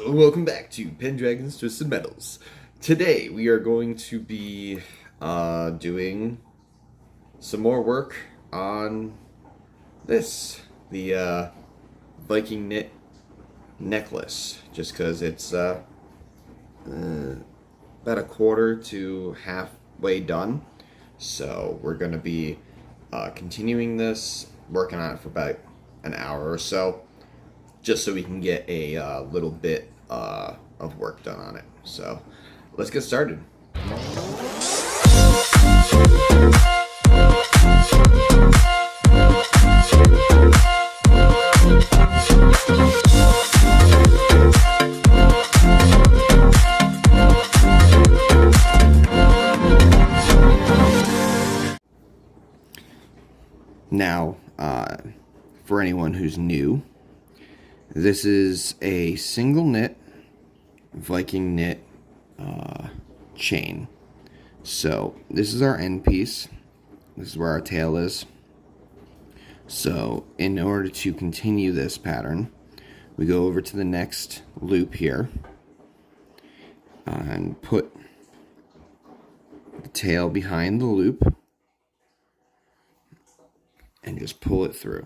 Welcome back to Pendragon's Twisted Metals. Today we are going to be doing some more work on the Viking knit necklace, just because it's about a quarter to halfway done. So we're going to be continuing this, working on it for about an hour or so, just so we can get a little bit of work done on it. So let's get started. Now, for anyone who's new, this is a single knit Viking knit chain. So this is our end piece. This is where our tail is. So in order to continue this pattern, we go over to the next loop here and put the tail behind the loop and just pull it through.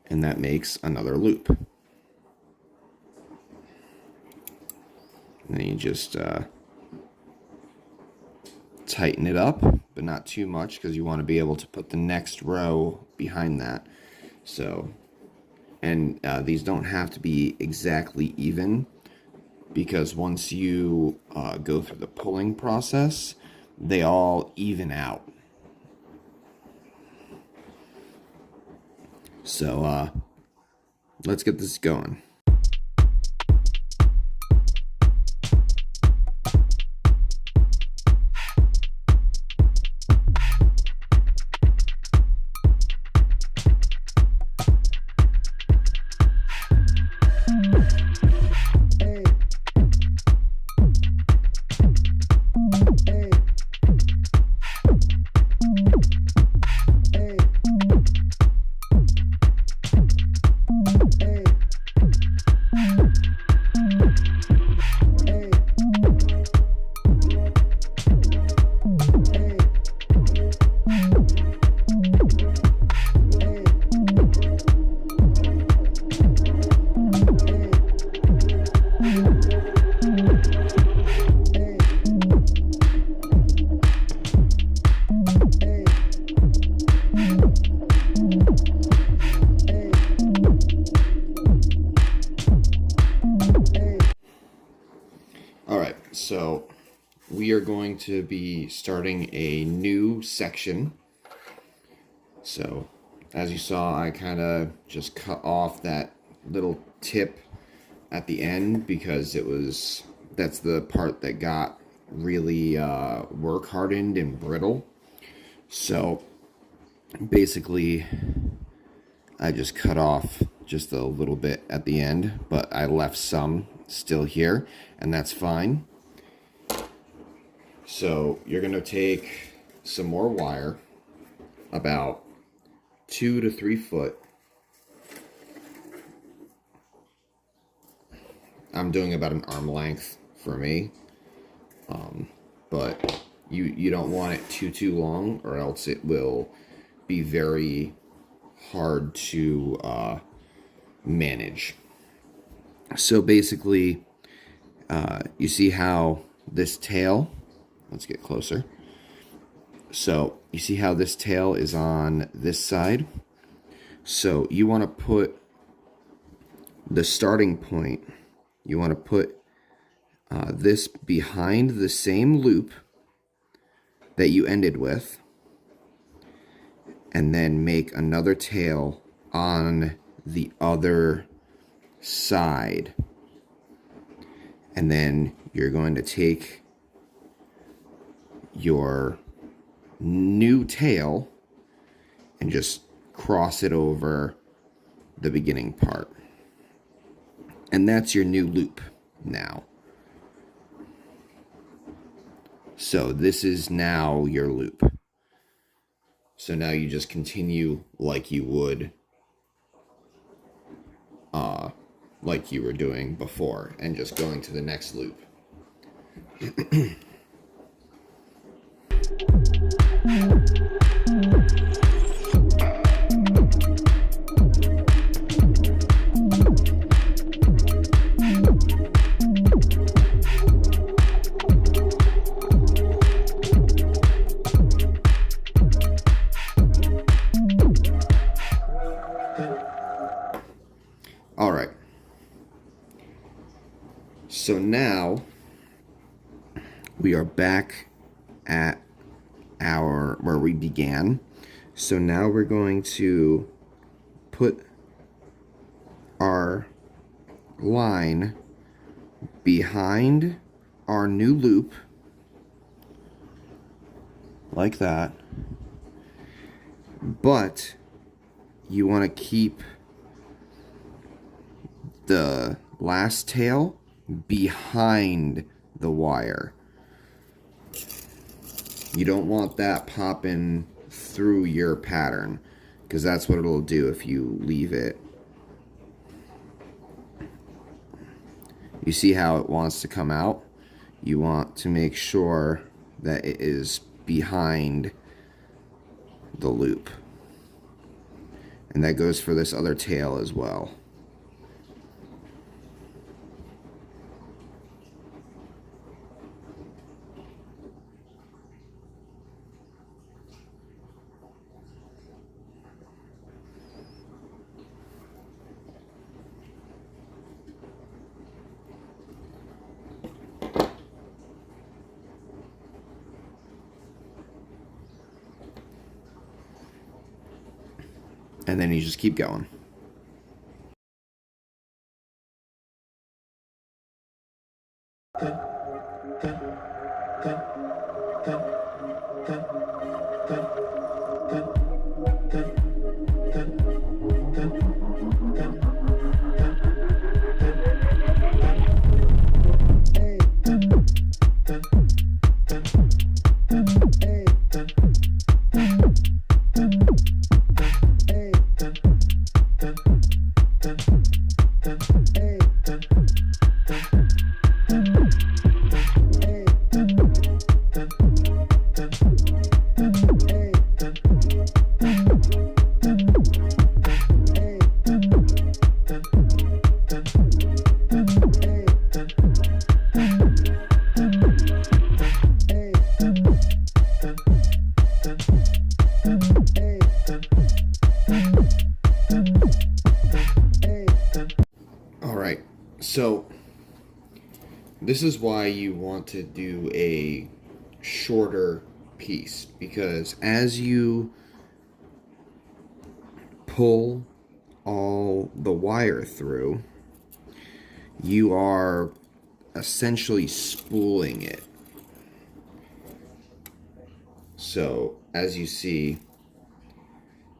And that makes another loop. And then you just tighten it up, but not too much, because you want to be able to put the next row behind that. So, and these don't have to be exactly even, because once you go through the pulling process, they all even out. So, let's get this going. So we are going to be starting a new section. So as you saw, I kind of just cut off that little tip at the end, because that's the part that got really work hardened and brittle. So basically I just cut off just a little bit at the end, but I left some still here, and that's fine. So you're going to take some more wire, about 2 to 3 foot. I'm doing about an arm length for me, but you don't want it too long, or else it will be very hard to manage. So basically, you see how this tail, let's get closer. So you see how this tail is on this side? So you want to put the starting point, you want to put this behind the same loop that you ended with, and then make another tail on the other side. And then you're going to take your new tail and just cross it over the beginning part. And that's your new loop now. So this is now your loop. So now you just continue like you would like you were doing before, and just going to the next loop. All right. So now we are back at where we began. So now we're going to put our line behind our new loop, like that. But you want to keep the last tail behind the wire. You don't want that popping through your pattern, because that's what it'll do if you leave it. You see how it wants to come out? You want to make sure that it is behind the loop. And that goes for this other tail as well. And then you just keep going. So this is why you want to do a shorter piece, because as you pull all the wire through, you are essentially spooling it. So as you see,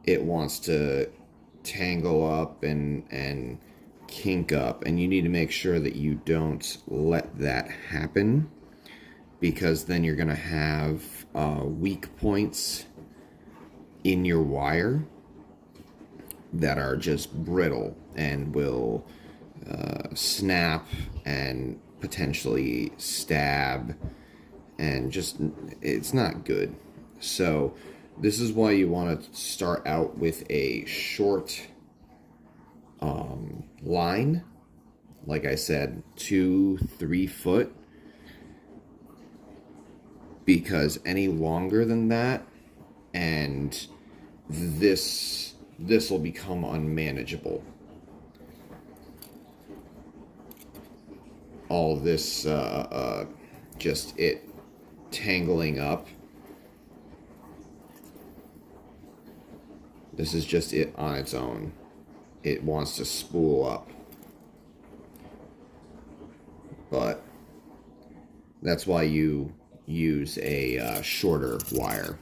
it wants to tangle up and kink up, and you need to make sure that you don't let that happen, because then you're going to have weak points in your wire that are just brittle and will snap and potentially stab, and just, it's not good. So this is why you want to start out with a short line, like I said, 2-3 foot, because any longer than that, and this will become unmanageable. All this just it tangling up. This is just it on its own. It wants to spool up. But that's why you use a shorter wire.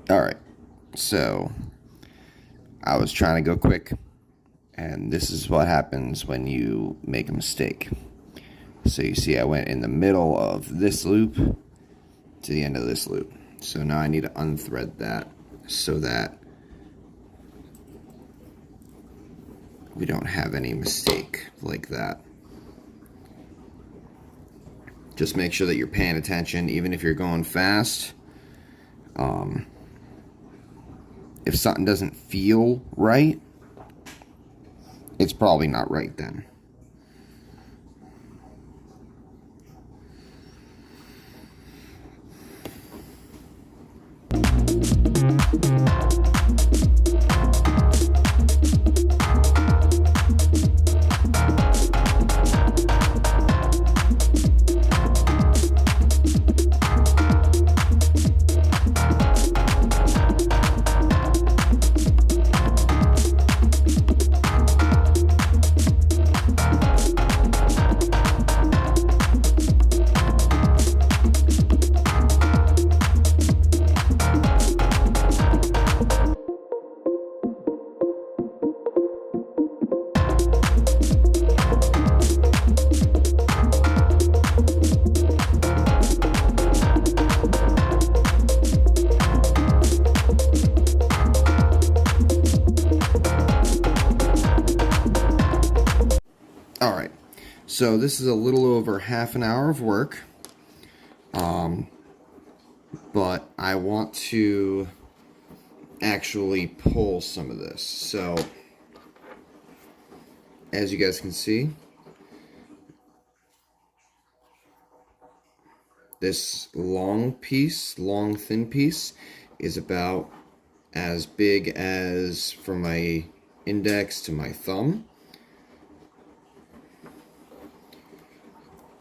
All right, so I was trying to go quick, and this is what happens when you make a mistake. So you see I went in the middle of this loop to the end of this loop. So now I need to unthread that so that we don't have any mistake like that. Just make sure that you're paying attention, even if you're going fast. If something doesn't feel right, it's probably not right then. All right, so this is a little over half an hour of work, but I want to actually pull some of this. So as you guys can see, this long thin piece is about as big as from my index to my thumb.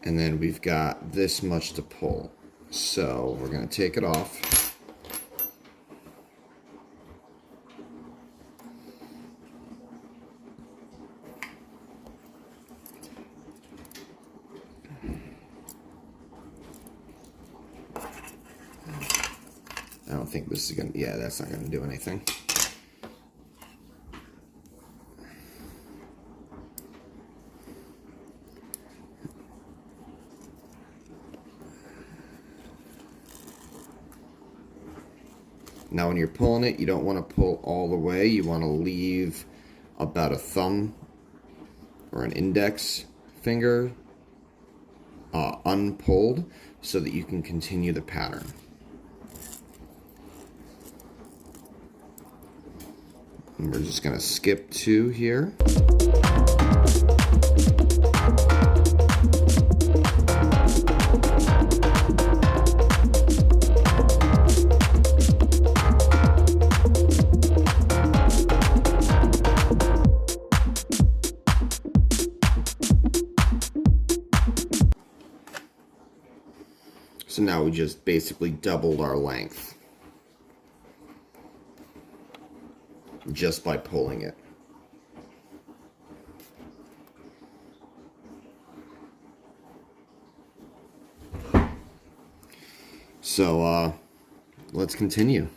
And then we've got this much to pull. So we're going to take it off. I don't think this is going to, yeah, that's not going to do anything. Now when you're pulling it, you don't want to pull all the way. You want to leave about a thumb or an index finger unpulled so that you can continue the pattern. And we're just going to skip 2 here. So now we just basically doubled our length just by pulling it. So let's continue.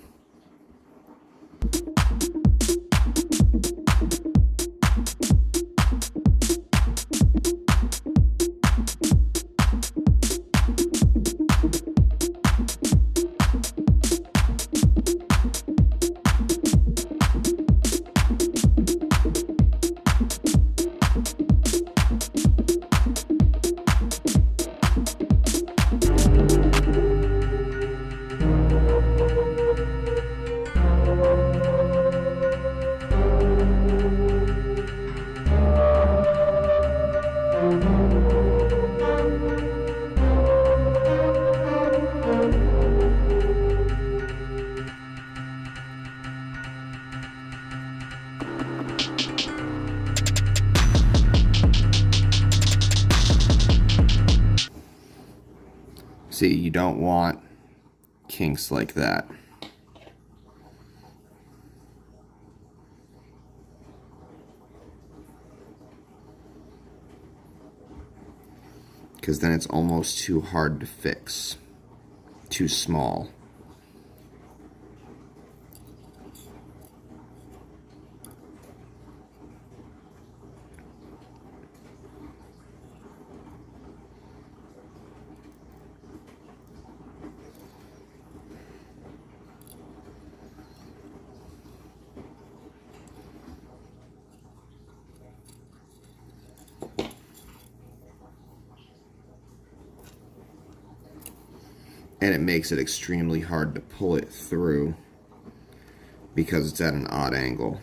See, you don't want kinks like that. Because then it's almost too hard to fix, too small. and it makes it extremely hard to pull it through because it's at an odd angle.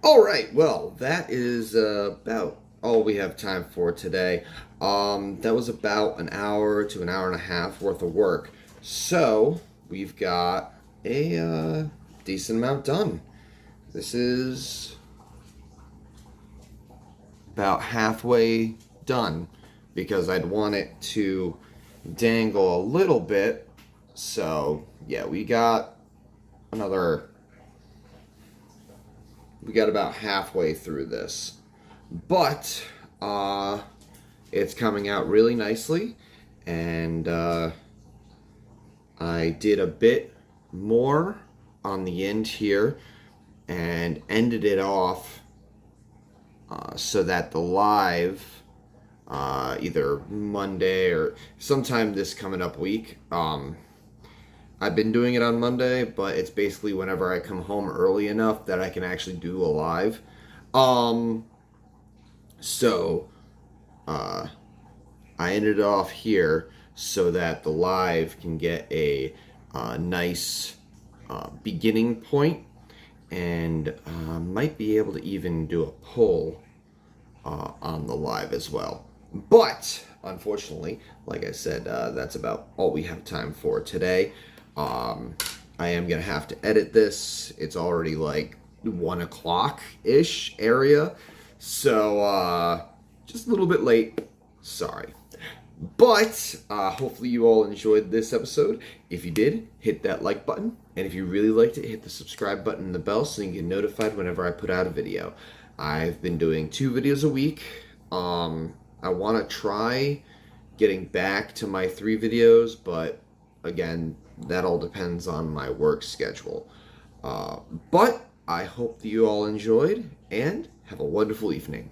All right, well, that is about all we have time for today. That was about an hour to an hour and a half worth of work. So we've got a decent amount done. This is about halfway done because I'd want it to dangle a little bit. So yeah, we got about halfway through this. But It's coming out really nicely, and I did a bit more on the end here and ended it off so that the live, either Monday or sometime this coming up week, I've been doing it on Monday, but it's basically whenever I come home early enough that I can actually do a live. So I ended it off here so that the live can get a nice beginning point, and might be able to even do a poll on the live as well. But unfortunately, like I said, that's about all we have time for today. I am gonna have to edit this. It's already like 1 o'clock ish area, so just a little bit late. Sorry. But hopefully you all enjoyed this episode. If you did, hit that like button. And if you really liked it, hit the subscribe button and the bell so you can get notified whenever I put out a video. I've been doing 2 videos a week. I want to try getting back to my 3 videos, but again, that all depends on my work schedule. But I hope that you all enjoyed, and have a wonderful evening.